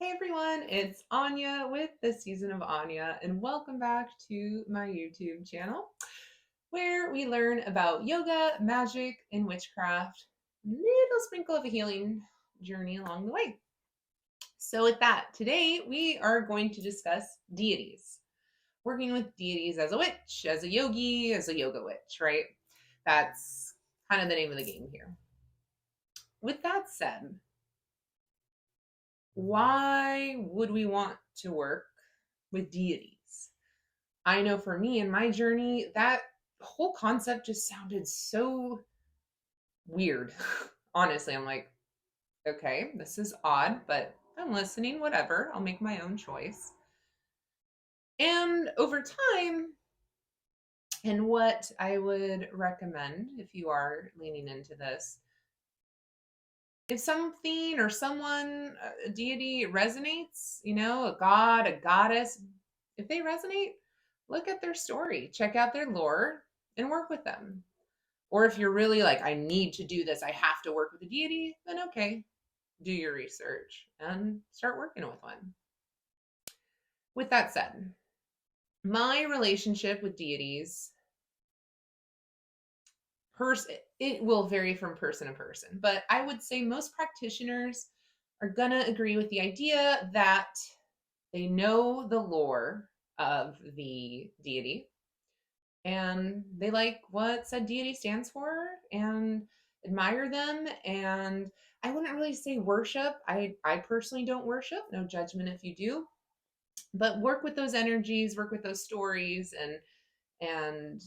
Hey everyone, it's Anya with the Season of Anya, and welcome back to my YouTube channel where we learn about yoga, magic, and witchcraft. Little sprinkle of a healing journey along the way. So, with that, today we are going to discuss deities. Working with deities as a witch, as a yogi, as a yoga witch, right? That's kind of the name of the game here. With that said, why would we want to work with deities? I know for me in my journey, that whole concept just sounded so weird. Honestly, I'm like, okay, this is odd, but I'm listening, whatever. I'll make my own choice. And over time, and what I would recommend if you are leaning into this, if something or someone, a deity resonates, a god, a goddess, if they resonate, look at their story, check out their lore, and work with them. Or if you're really like, I need to do this, I have to work with a deity, then okay, do your research and start working with one. With that said, my relationship with deities, it will vary from person to person, but I would say most practitioners are gonna agree with the idea that they know the lore of the deity and they like what said deity stands for and admire them. And I wouldn't really say worship. I personally don't worship, no judgment if you do, but work with those energies, work with those stories, and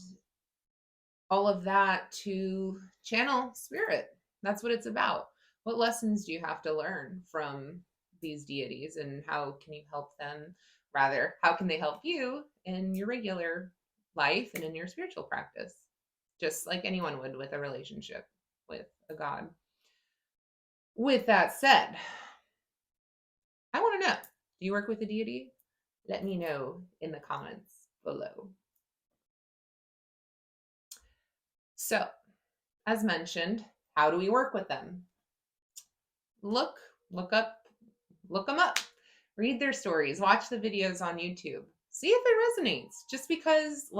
all of that to channel spirit. That's what it's about. What lessons do you have to learn from these deities, and how can you help them? Rather, how can they help you in your regular life and in your spiritual practice? Just like anyone would with a relationship with a god. With that said, I want to know, do you work with a deity? Let me know in the comments below. So, as mentioned, how do we work with them? look look up look them up, read their stories, watch the videos on YouTube, see if it resonates. Just because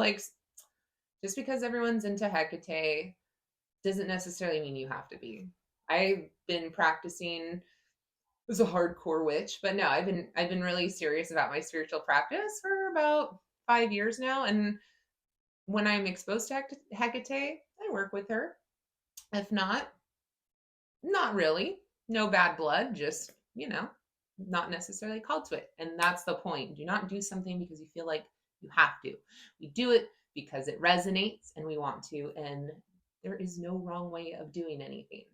everyone's into Hecate doesn't necessarily mean you have to be. I've been practicing as a hardcore witch, but no, I've been really serious about my spiritual practice for about 5 years now. And when I'm exposed to Hecate, I work with her. If not, not really. No bad blood, just, not necessarily called to it. And that's the point. Do not do something because you feel like you have to. We do it because it resonates and we want to. And there is no wrong way of doing anything.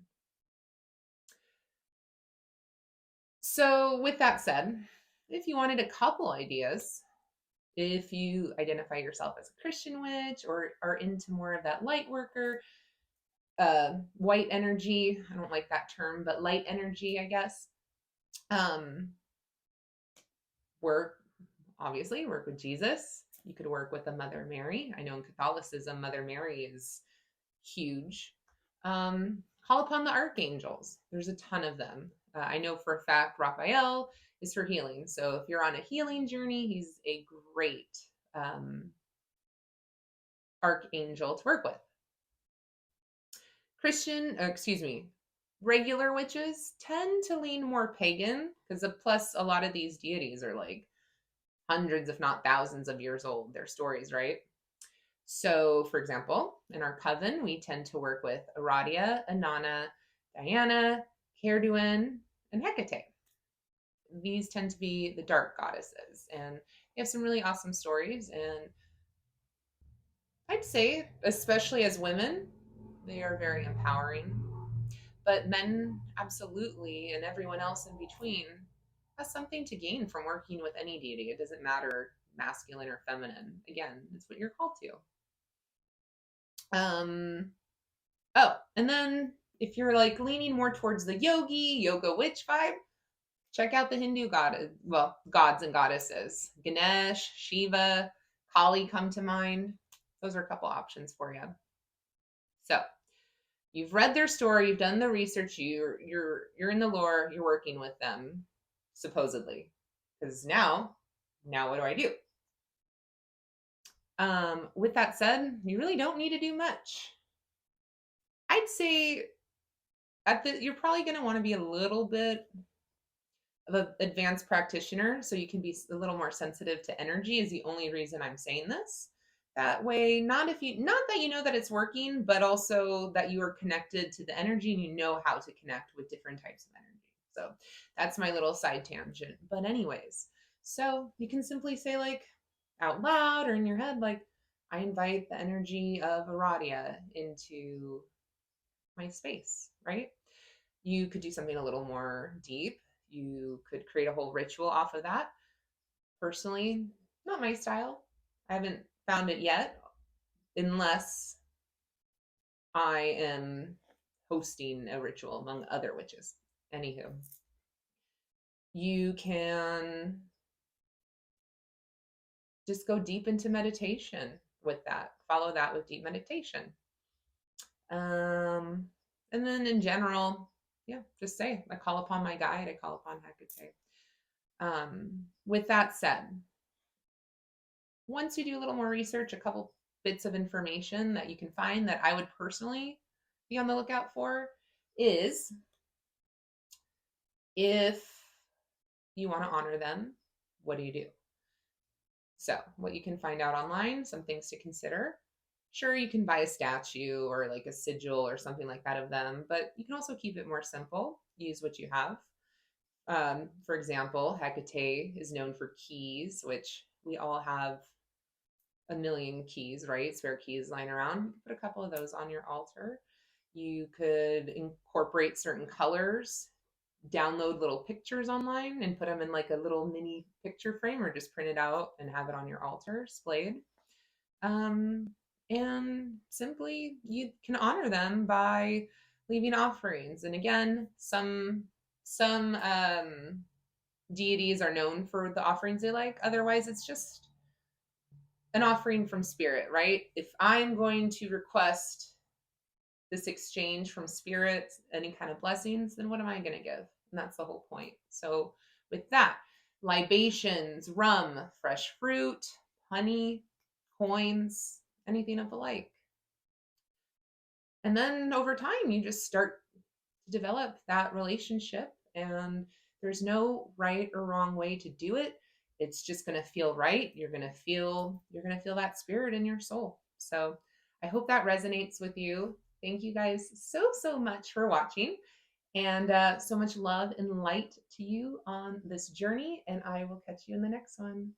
So, with that said, if you wanted a couple ideas, if you identify yourself as a Christian witch or are into more of that light worker, white energy, I don't like that term, but light energy, I guess, um, work obviously work with Jesus. You could work with a Mother Mary. I know in Catholicism, Mother Mary is huge. Call upon the archangels. There's a ton of them. I know for a fact Raphael is for healing. So if you're on a healing journey, he's a great archangel to work with. Regular witches tend to lean more pagan because plus a lot of these deities are like hundreds, if not thousands of years old, their stories, right? So, for example, in our coven, we tend to work with Aradia, Inanna, Diana, Cerduin, and Hecate. These tend to be the dark goddesses, and they have some really awesome stories. And I'd say, especially as women, they are very empowering. But men, absolutely, and everyone else in between has something to gain from working with any deity. It doesn't matter masculine or feminine. Again, it's what you're called to. And then if you're like leaning more towards the yoga witch vibe, check out the Hindu gods and goddesses. Ganesh, Shiva, Kali come to mind. Those are a couple options for you. So you've read their story, you've done the research, you're in the lore, you're working with them. supposedly. Because now what do I do? With that said, you really don't need to do much. I'd say you're probably going to want to be a little bit of an advanced practitioner so you can be a little more sensitive to energy is the only reason I'm saying this. That way, not that you know that it's working, but also that you are connected to the energy and you know how to connect with different types of energy. So that's my little side tangent. But anyways, so you can simply say like out loud or in your head, like, I invite the energy of Aradia into my space, right? You could do something a little more deep. You could create a whole ritual off of that. Personally, not my style. I haven't found it yet, unless I am hosting a ritual among other witches. Anywho, you can just go deep into meditation with that. Follow that with deep meditation. And then in general, yeah, just say, I call upon my guide, I call upon Hecate. With that said, once you do a little more research, a couple bits of information that you can find that I would personally be on the lookout for is if you want to honor them, what do you do? So, what you can find out online, some things to consider. Sure, you can buy a statue or like a sigil or something like that of them, but you can also keep it more simple. Use what you have. For example, Hecate is known for keys, which we all have a million keys, right? Spare keys lying around. You could put a couple of those on your altar. You could incorporate certain colors, download little pictures online and put them in like a little mini picture frame or just print it out and have it on your altar displayed. And simply you can honor them by leaving offerings. And again, some deities are known for the offerings they like. Otherwise, it's just an offering from spirit, right? If I'm going to request this exchange from spirit, any kind of blessings, then what am I going to give? And that's the whole point. So, with that, libations, rum, fresh fruit, honey, coins, anything of the like. And then over time, you just start to develop that relationship, and there's no right or wrong way to do it. It's just going to feel right. You're going to feel that spirit in your soul. So I hope that resonates with you. Thank you guys so much for watching, and so much love and light to you on this journey, and I will catch you in the next one.